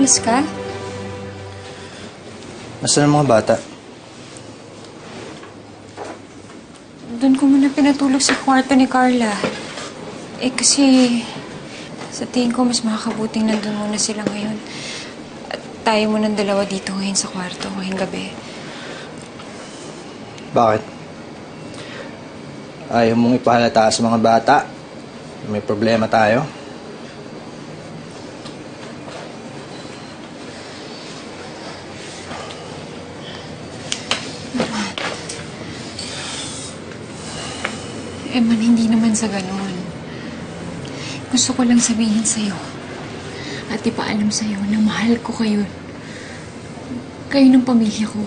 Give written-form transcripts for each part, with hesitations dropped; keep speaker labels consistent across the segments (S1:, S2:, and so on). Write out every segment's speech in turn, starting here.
S1: umalis ka?
S2: Nasaan ang mga bata?
S1: Doon ko muna pinatulog sa kwarto ni Carla. Kasi sa tingin ko mas makakabuting nandun muna sila ngayon. At tayo munang dalawa dito ngayon sa kwarto ngayong gabi.
S2: Bakit? Ayaw mong ipahalata sa mga bata? May problema tayo?
S1: Man, hindi naman sa ganun. Gusto ko lang sabihin sa'yo at ipaalam sa'yo na mahal ko kayo. Kayo ng pamilya ko.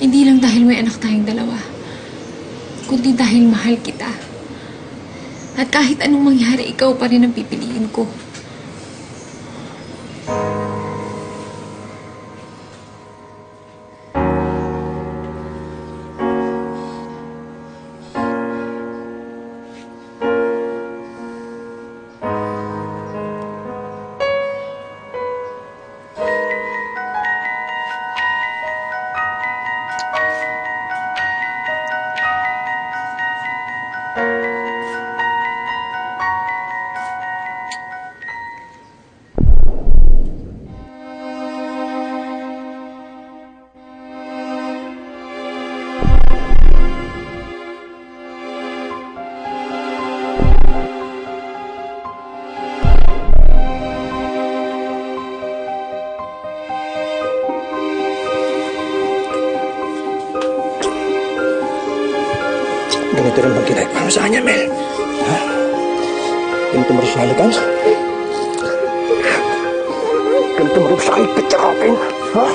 S1: Hindi lang dahil may anak tayong dalawa, kundi dahil mahal kita. At kahit anong mangyari, ikaw pa rin ang pipiliin ko.
S2: Ganito rin bang ginagawa mo sa kanya, Mel? Ha? Ganito mo rin siya halagan? Ganito mo rin siya kaipit sa akin? Ha?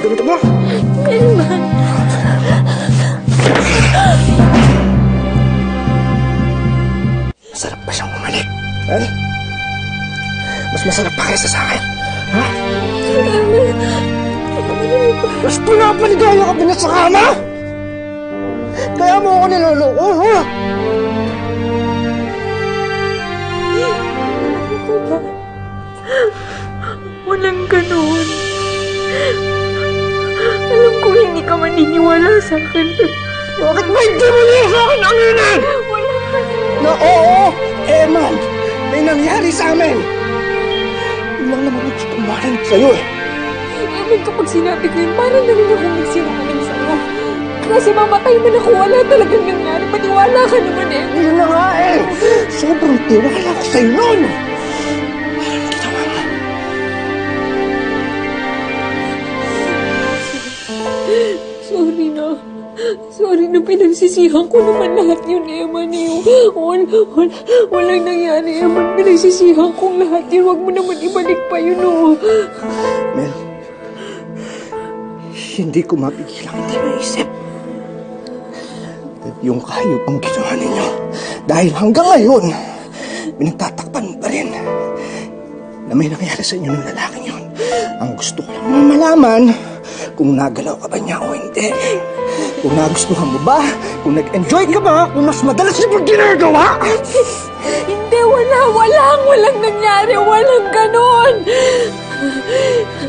S2: Ganito mo?
S1: Melman!
S2: Masarap pa siyang umalik. Mel? Mas masarap pa kaysa sa akin. Ha? Mas pinapaligaya ka ba na sa kama? Kaya mo ako niloloko, ha?
S1: Walang ganun. Alam ko hindi ka maniniwala sa akin.
S2: Bakit ba hindi mo niya sa akin aminin?
S1: Wala ka
S2: Na oo, man, may nangyari sa amin. Yun lang naman ang gusto marinig sa'yo, eh.
S1: Eman, kapag sinabi ko yun, parang narin ako magsinungaling sa'yo. Kasi mamatay man ako, wala talagang nangyari. Maniwala ka naman, eh.
S2: Yun na nga, eh. Sobrang tiwala ko sa'yo noon. Parang ginawa mo.
S1: Sorry na. Sorry na, pinagsisihan ko naman lahat yun, Eman. Walang nangyari, Eman. Pinagsisihan kong lahat yun. Huwag mo naman ibalik pa yun, oh.
S2: Mel, hindi ko mapigilang hindi maisip. Yung kahayop ang ginawa ninyo. Dahil hanggang ngayon, pinagtatakpan mo pa rin na may nangyari sa inyo ng lalaking yun. Ang gusto ko lang malaman kung nagalaw ka ba niya o hindi. Kung nagustuhan mo ba, kung nag-enjoy ka ba, kung mas madalas niyo pag ginagawa.
S1: Hindi, walang nangyari. Walang ganon.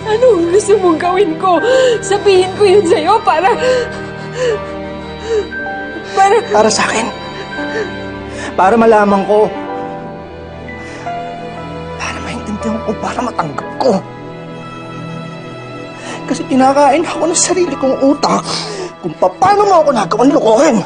S1: Ano gusto mong gawin ko? Sabihin ko yun sa'yo para
S2: sa akin. Para malaman ko. Para maintindihan ko, para matanggap ko. Kasi kinakain ako ng sarili kong utak kung paano mo ako nagawang lokohin.